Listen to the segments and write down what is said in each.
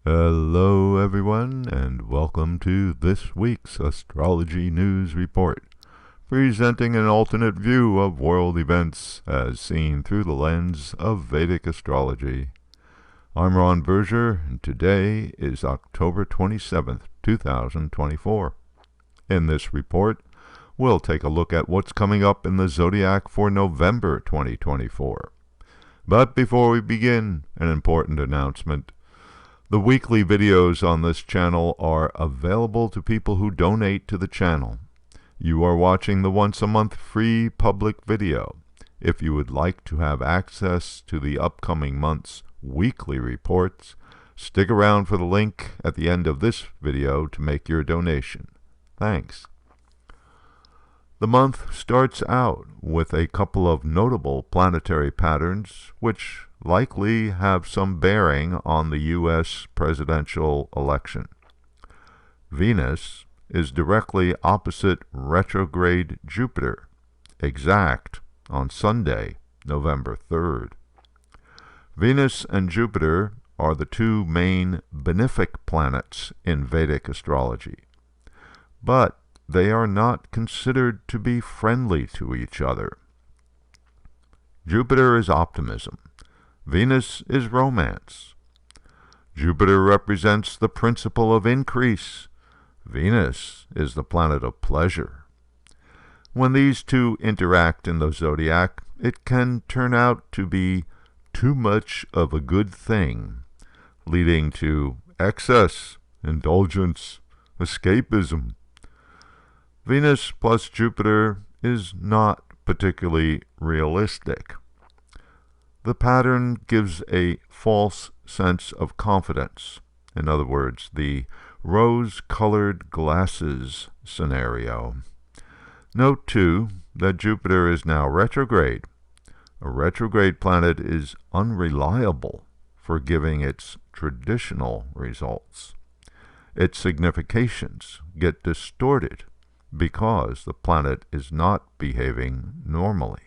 Hello, everyone, and welcome to this week's Astrology News Report, presenting an alternate view of world events as seen through the lens of Vedic astrology. I'm Ron Berger, and today is October 27th, 2024. In this report, we'll take a look at what's coming up in the zodiac for November 2024. But before we begin, an important announcement. The weekly videos on this channel are available to people who donate to the channel. You are watching the once-a-month free public video. If you would like to have access to the upcoming month's weekly reports, stick around for the link at the end of this video to make your donation. Thanks. The month starts out with a couple of notable planetary patterns, which likely have some bearing on the U.S. presidential election. Venus is directly opposite retrograde Jupiter, exact on Sunday, November 3rd. Venus and Jupiter are the two main benefic planets in Vedic astrology, but they are not considered to be friendly to each other. Jupiter is optimism. Venus is romance. Jupiter represents the principle of increase. Venus is the planet of pleasure. When these two interact in the zodiac, it can turn out to be too much of a good thing, leading to excess, indulgence, escapism. Venus plus Jupiter is not particularly realistic. The pattern gives a false sense of confidence. In other words, the rose-colored glasses scenario. Note, too, that Jupiter is now retrograde. A retrograde planet is unreliable for giving its traditional results. Its significations get distorted because the planet is not behaving normally.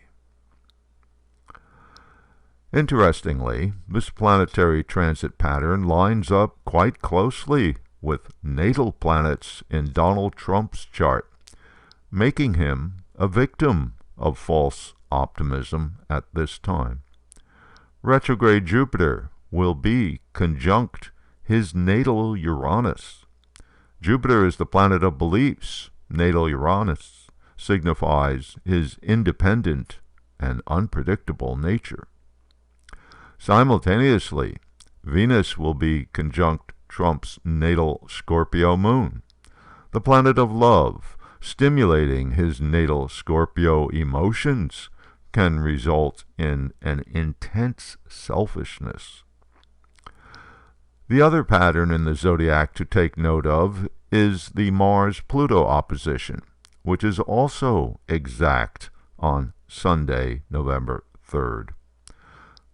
Interestingly, this planetary transit pattern lines up quite closely with natal planets in Donald Trump's chart, making him a victim of false optimism at this time. Retrograde Jupiter will be conjunct his natal Uranus. Jupiter is the planet of beliefs. Natal Uranus signifies his independent and unpredictable nature. Simultaneously, Venus will be conjunct Trump's natal Scorpio moon, the planet of love. Stimulating his natal Scorpio emotions can result in an intense selfishness. The other pattern in the zodiac to take note of is the Mars-Pluto opposition, which is also exact on Sunday, November 3rd.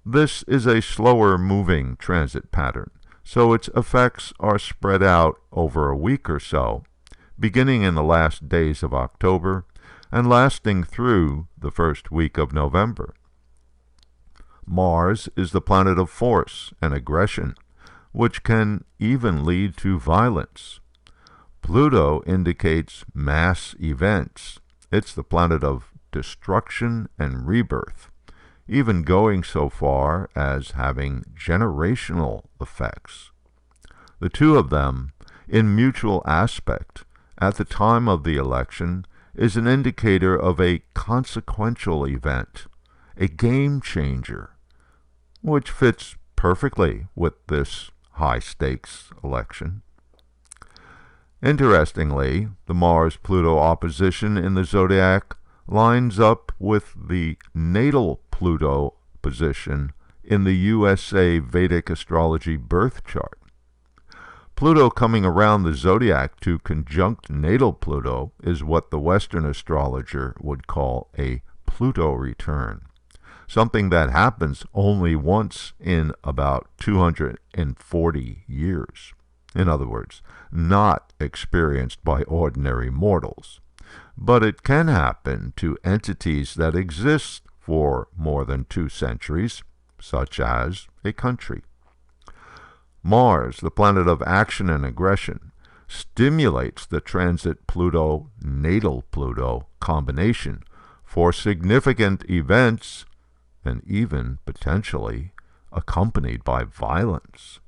This is a slower-moving transit pattern, so its effects are spread out over a week or so, beginning in the last days of October and lasting through the first week of November. Mars is the planet of force and aggression, which can even lead to violence. Pluto indicates mass events. It's the planet of destruction and rebirth, even going so far as having generational effects. The two of them, in mutual aspect, at the time of the election, is an indicator of a consequential event, a game changer, which fits perfectly with this high-stakes election. Interestingly, the Mars-Pluto opposition in the zodiac lines up with the natal Pluto position in the USA Vedic astrology birth chart. Pluto coming around the zodiac to conjunct natal Pluto is what the Western astrologer would call a Pluto return, something that happens only once in about 240 years. In other words, not experienced by ordinary mortals. But it can happen to entities that exist for more than 2 centuries, such as a country. Mars, the planet of action and aggression, stimulates the transit Pluto-natal Pluto combination for significant events and even potentially accompanied by violence.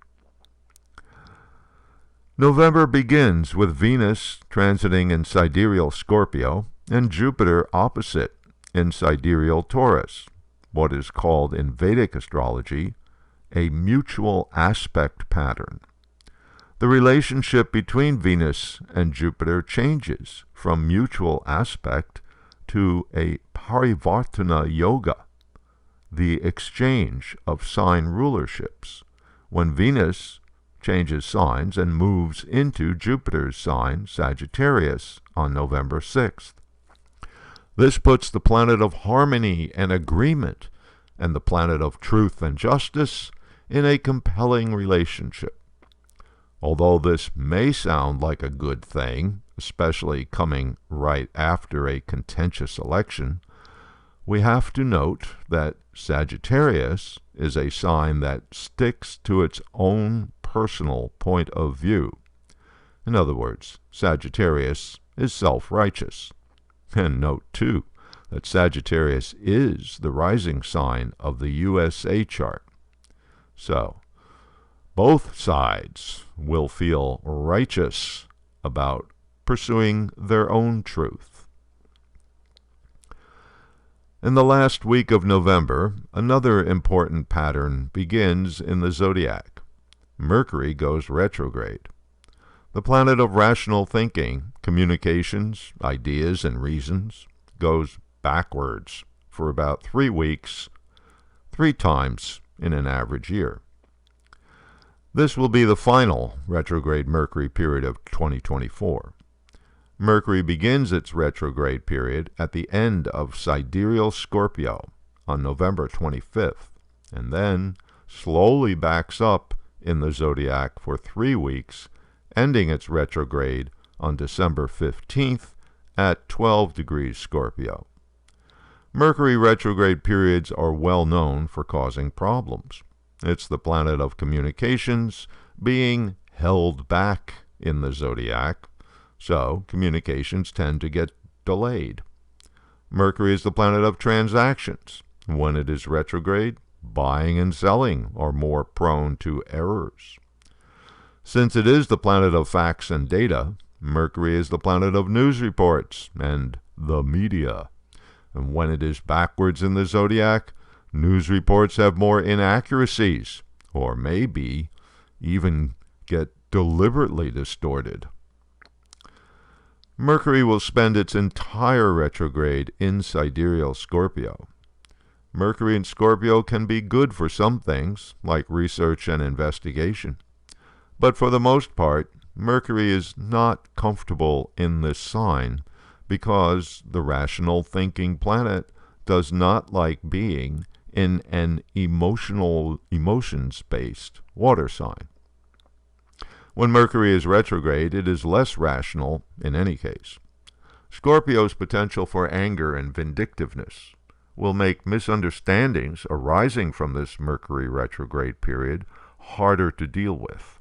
November begins with Venus transiting in sidereal Scorpio and Jupiter opposite in sidereal Taurus, what is called in Vedic astrology a mutual aspect pattern. The relationship between Venus and Jupiter changes from mutual aspect to a Parivartana Yoga, the exchange of sign rulerships, when Venus changes signs and moves into Jupiter's sign, Sagittarius, on November 6th. This puts the planet of harmony and agreement and the planet of truth and justice in a compelling relationship. Although this may sound like a good thing, especially coming right after a contentious election, we have to note that Sagittarius is a sign that sticks to its own personal point of view. In other words, Sagittarius is self-righteous. And note, too, that Sagittarius is the rising sign of the USA chart. So, both sides will feel righteous about pursuing their own truth. In the last week of November, another important pattern begins in the zodiac. Mercury goes retrograde. The planet of rational thinking, communications, ideas, and reasons goes backwards for about 3 weeks, 3 times in an average year. This will be the final retrograde Mercury period of 2024. Mercury begins its retrograde period at the end of sidereal Scorpio on November 25th, and then slowly backs up in the zodiac for 3 weeks, ending its retrograde on December 15th at 12 degrees Scorpio. Mercury retrograde periods are well known for causing problems. It's the planet of communications being held back in the zodiac, so communications tend to get delayed. Mercury is the planet of transactions. When it is retrograde, buying and selling are more prone to errors. Since it is the planet of facts and data, Mercury is the planet of news reports and the media. And when it is backwards in the zodiac, news reports have more inaccuracies, or maybe even get deliberately distorted. Mercury will spend its entire retrograde in sidereal Scorpio. Mercury in Scorpio can be good for some things, like research and investigation. But for the most part, Mercury is not comfortable in this sign because the rational thinking planet does not like being in an emotions-based water sign. When Mercury is retrograde, it is less rational in any case. Scorpio's potential for anger and vindictiveness will make misunderstandings arising from this Mercury retrograde period harder to deal with.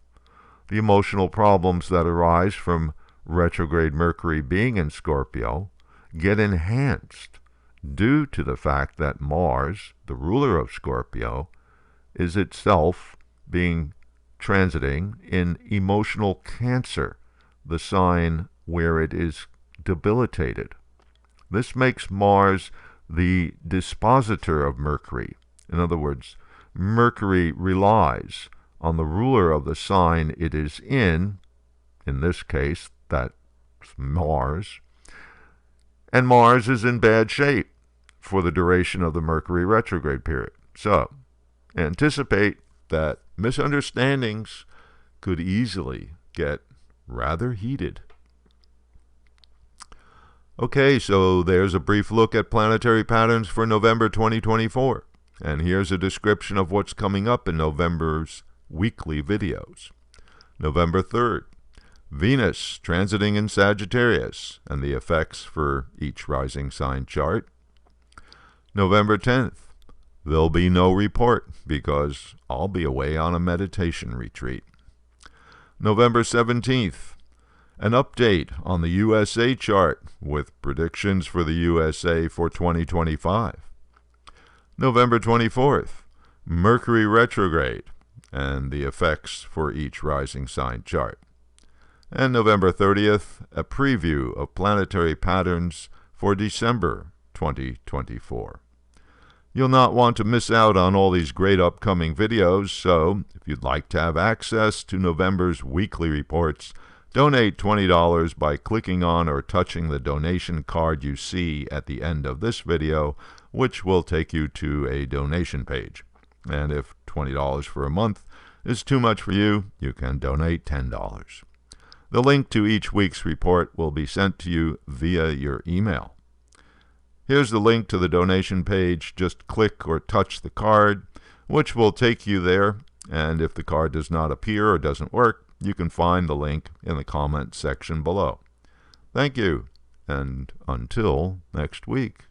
The emotional problems that arise from retrograde Mercury being in Scorpio get enhanced due to the fact that Mars, the ruler of Scorpio, is itself being transiting in emotional Cancer, the sign where it is debilitated. This makes Mars the dispositor of Mercury. In other words, Mercury relies on the ruler of the sign it is in this case, that's Mars, and Mars is in bad shape for the duration of the Mercury retrograde period. So, anticipate that misunderstandings could easily get rather heated. Okay, so there's a brief look at planetary patterns for November 2024. And here's a description of what's coming up in November's weekly videos. November 3rd, Venus transiting in Sagittarius and the effects for each rising sign chart. November 10th, there'll be no report because I'll be away on a meditation retreat. November 17th, an update on the USA chart with predictions for the USA for 2025. November 24th, Mercury Retrograde and the effects for each rising sign chart. And November 30th, a preview of Planetary Patterns for December 2024. You'll not want to miss out on all these great upcoming videos, so if you'd like to have access to November's weekly reports, donate $20 by clicking on or touching the donation card you see at the end of this video, which will take you to a donation page. And if $20 for a month is too much for you, you can donate $10. The link to each week's report will be sent to you via your email. Here's the link to the donation page. Just click or touch the card, which will take you there. And if the card does not appear or doesn't work, you can find the link in the comment section below. Thank you, and until next week.